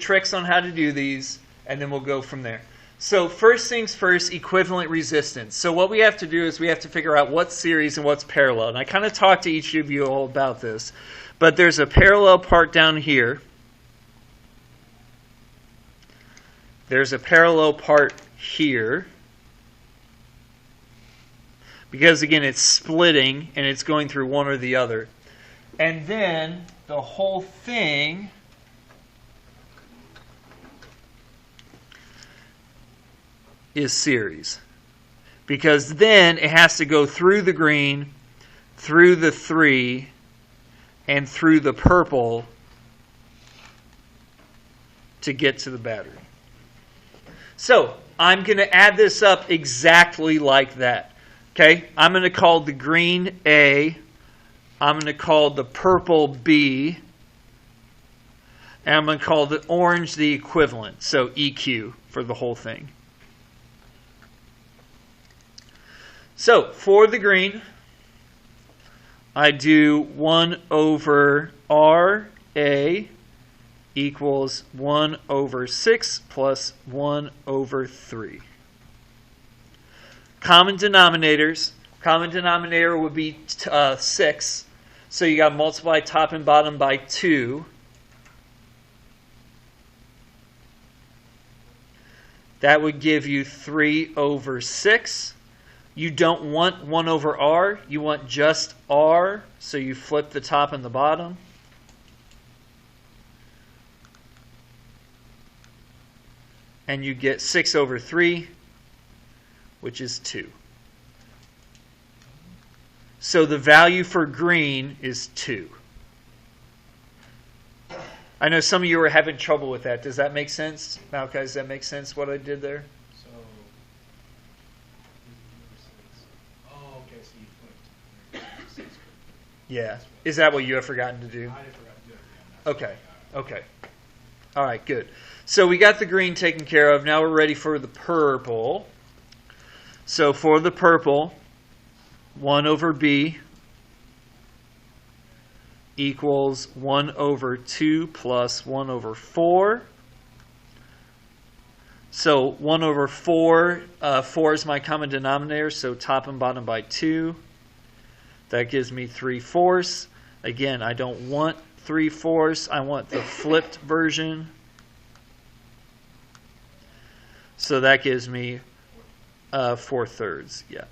tricks on how to do these, and then we'll go from there. So first things first, equivalent resistance. So what we have to do is we have to figure out what's series and what's parallel. And I kind of talked to each of you all about this. But there's a parallel part down here. There's a parallel part here. Because, again, it's splitting and it's going through one or the other. And then the whole thing is series. Because then it has to go through the green, through the 3, and through the purple to get to the battery. So I'm going to add this up exactly like that. Okay, I'm going to call the green A, I'm going to call the purple B, and I'm going to call the orange the equivalent, so EQ for the whole thing. So for the green, I do 1 over RA equals 1 over 6 plus 1 over 3. Common denominators. Common denominator would be 6. So you got to multiply top and bottom by 2. That would give you 3 over 6. You don't want 1 over R. You want just R. So you flip the top and the bottom. And you get 6 over 3. Which is 2. So the value for green is 2. I know some of you are having trouble with that. Does that make sense? Malachi, does that make sense what I did there? So, oh, okay, so you flipped. Yeah. Is that what you have forgotten to do? I forgot to do it. Okay. Okay. All right, good. So we got the green taken care of. Now we're ready for the purple. So for the purple, 1 over B equals 1 over 2 plus 1 over 4. So 1 over 4, 4 is my common denominator, so top and bottom by 2. That gives me 3/4. Again, I don't want 3/4. I want the flipped version. So that gives me 4/3, yeah.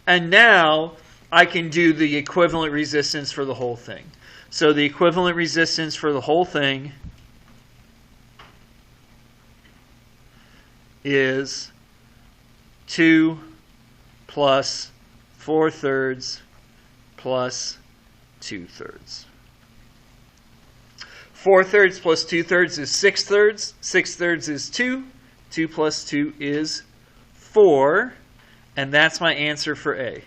And now I can do the equivalent resistance for the whole thing. So the equivalent resistance for the whole thing is 2 plus 4/3 plus 2/3. 4/3 plus 2/3 is 6/3. 6/3 is 2. 2 plus 2 is 4. And that's my answer for A.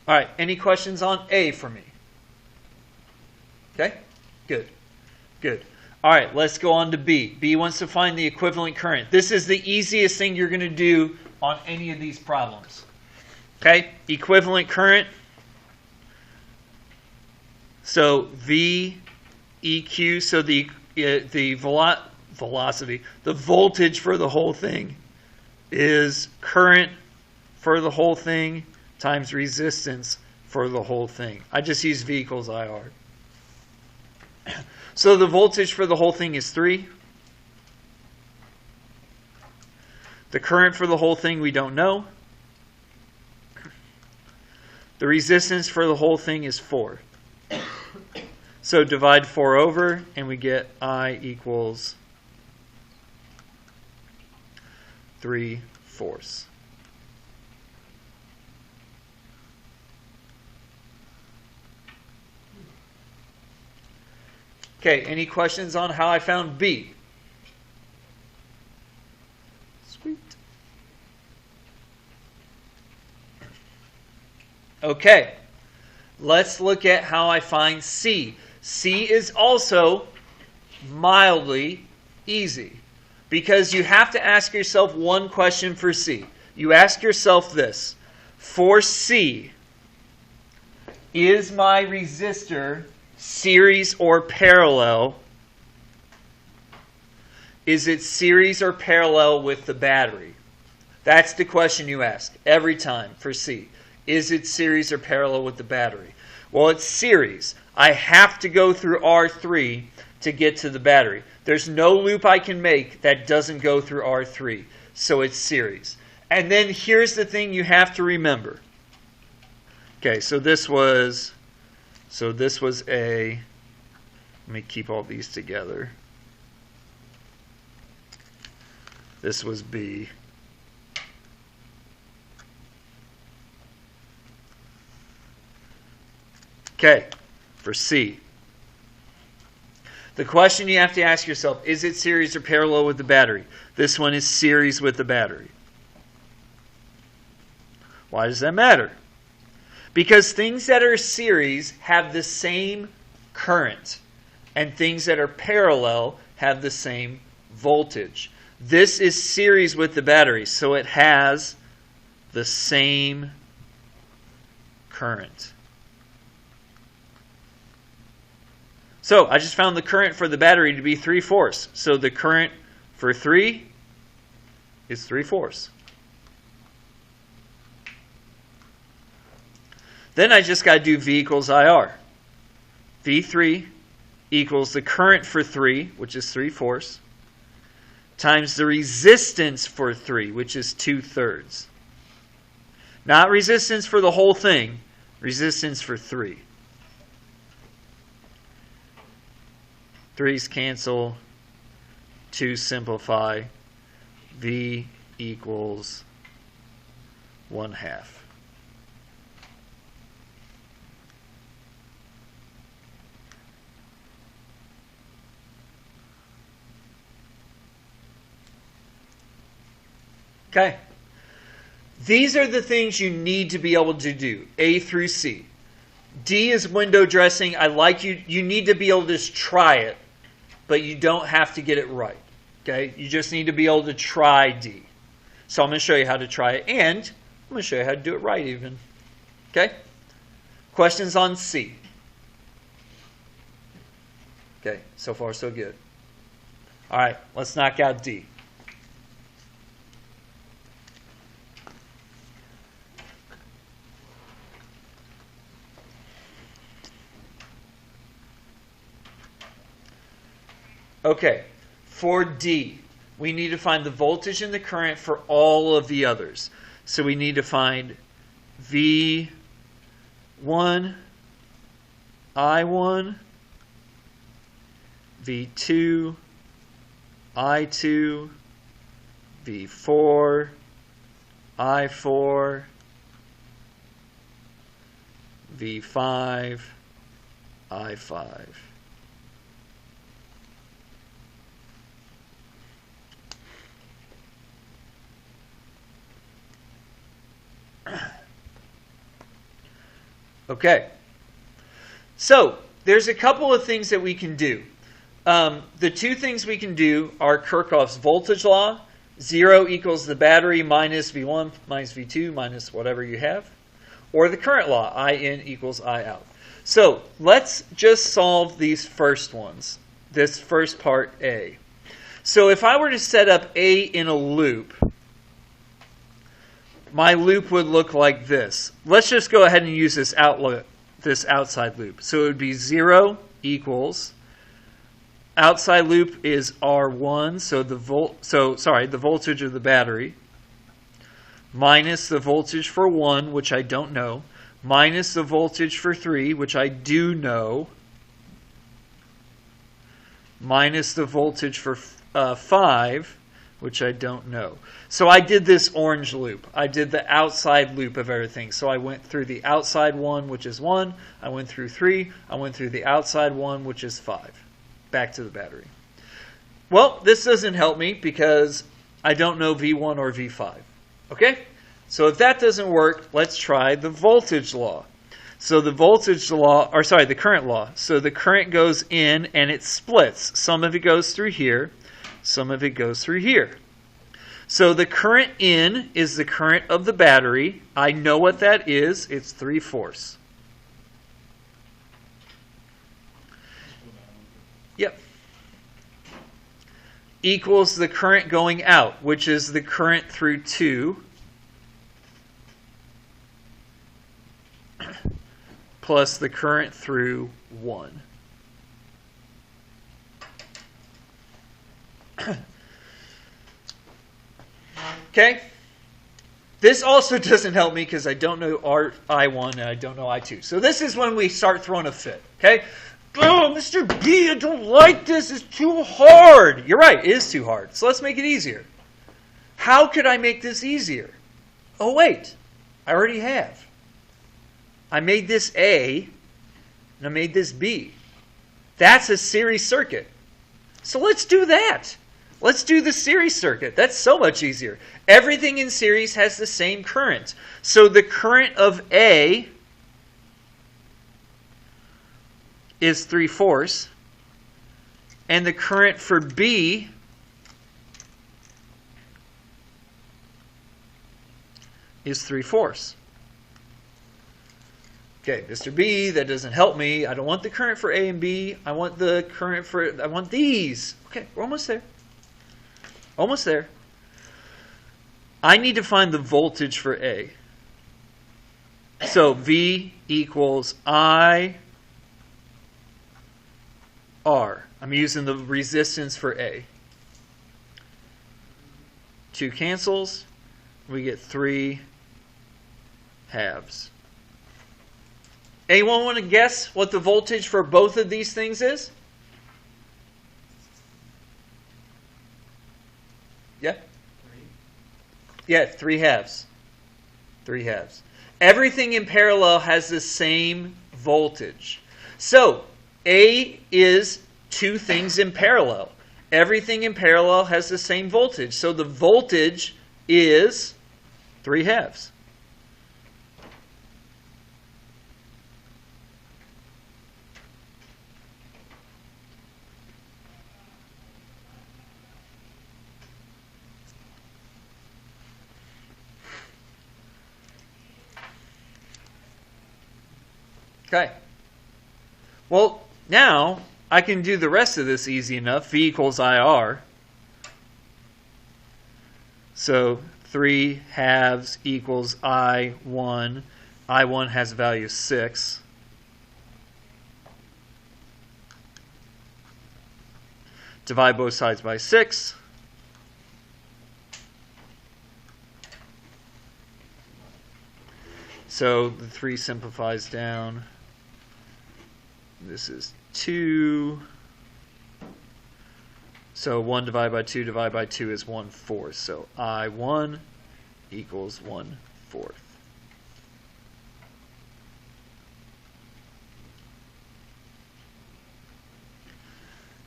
All right, any questions on A for me? Okay, good, good. All right, let's go on to B. B wants to find the equivalent current. This is the easiest thing you're going to do on any of these problems. Okay, equivalent current. So V EQ, so the velocity, the voltage for the whole thing is current for the whole thing times resistance for the whole thing. I just use V equals IR. So the voltage for the whole thing is 3. The current for the whole thing we don't know. The resistance for the whole thing is 4. So divide 4 over, and we get I equals 3/4. Okay, any questions on how I found B? Sweet. Okay, let's look at how I find C. C is also mildly easy because you have to ask yourself one question for C. You ask yourself this: for C, is my resistor series or parallel? Is it series or parallel with the battery? That's the question you ask every time for C. Is it series or parallel with the battery? Well, it's series. I have to go through R3 to get to the battery. There's no loop I can make that doesn't go through R3. So it's series. And then here's the thing you have to remember. Okay, so this was A. Let me keep all these together. This was B. Okay, for C. The question you have to ask yourself, is it series or parallel with the battery? This one is series with the battery. Why does that matter? Because things that are series have the same current, and things that are parallel have the same voltage. This is series with the battery, so it has the same current. So I just found the current for the battery to be 3/4. So the current for 3 is 3/4. Then I just got to do V equals IR. V3 equals the current for 3, which is 3/4, times the resistance for 3, which is 2/3. Not resistance for the whole thing, resistance for 3. 3's cancel, 2 simplify, V equals 1/2. Okay. These are the things you need to be able to do, A through C. D is window dressing. I like you. You need to be able to just try it, but you don't have to get it right. Okay? You just need to be able to try D. So I'm going to show you how to try it, and I'm going to show you how to do it right even. Okay? Questions on C? Okay, so far so good. All right, let's knock out D. Okay, for D, we need to find the voltage and the current for all of the others. So we need to find V1, I1, V2, I2, V4, I4, V5, I5. Okay, so there's a couple of things that we can do. The two things we can do are Kirchhoff's voltage law, 0 equals the battery minus V1 minus V2 minus whatever you have, or the current law, IN equals I out. So let's just solve these first ones, this first part A. So if I were to set up A in a loop, my loop would look like this. Let's just go ahead and use this outside loop. So it would be 0 equals, outside loop is R1, so the voltage of the battery, minus the voltage for 1, which I don't know, minus the voltage for 3, which I do know, minus the voltage for 5, which I don't know. So I did this orange loop. I did the outside loop of everything. So I went through the outside one, which is 1. I went through 3. I went through the outside one, which is 5. Back to the battery. Well, this doesn't help me because I don't know V1 or V5. Okay? So if that doesn't work, let's try the voltage law. So the the current law. So the current goes in and it splits. Some of it goes through here. Some of it goes through here. So the current in is the current of the battery. I know what that is. It's 3/4. Yep. Equals the current going out, which is the current through 2 plus the current through 1. Okay? This also doesn't help me because I don't know I1 and I don't know I2. So this is when we start throwing a fit. Okay? Oh, Mr. B, I don't like this. It's too hard. You're right. It is too hard. So let's make it easier. How could I make this easier? Oh, wait. I already have. I made this A, and I made this B. That's a series circuit. So let's do that. Let's do the series circuit. That's so much easier. Everything in series has the same current. So the current of A is 3/4, and the current for B is 3/4. Okay, Mr. B, that doesn't help me. I don't want the current for A and B. I want these. Okay, we're almost there. Almost there. I need to find the voltage for A. So V equals I R. I'm using the resistance for A. 2 cancels. We get 3 halves. Anyone want to guess what the voltage for both of these things is? Yeah? 3. Yeah, 3 halves. 3 halves. Everything in parallel has the same voltage. So, A is 2 things in parallel. Everything in parallel has the same voltage. So the voltage is 3 halves. Okay. Well, now I can do the rest of this easy enough. V equals IR. So 3 halves equals I1. I1 has a value of 6. Divide both sides by 6. So the 3 simplifies down. This is 2. So 1 divided by 2 divided by 2 is 1/4. So I1 equals 1/4.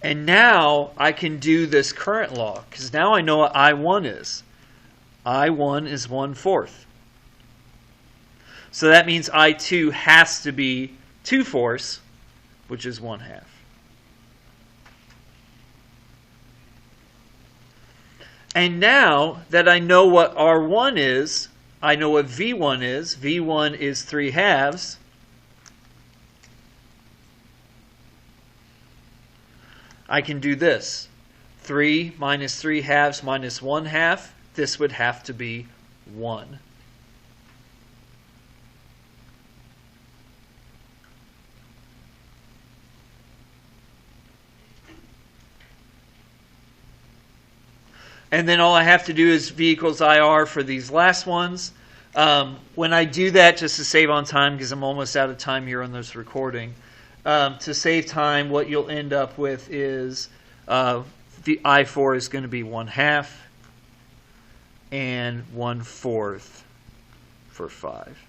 And now I can do this current law, because now I know what I1 is. I1 is 1/4. So that means I2 has to be 2/4, which is 1/2. And now that I know what R1 is, I know what V1 is. V1 is 3 halves. I can do this. 3 minus 3 halves minus 1/2. This would have to be 1. And then all I have to do is V equals IR for these last ones. When I do that, just to save on time, because I'm almost out of time here on this recording, to save time, what you'll end up with is the I4 is going to be 1/2 and 1/4 for 5.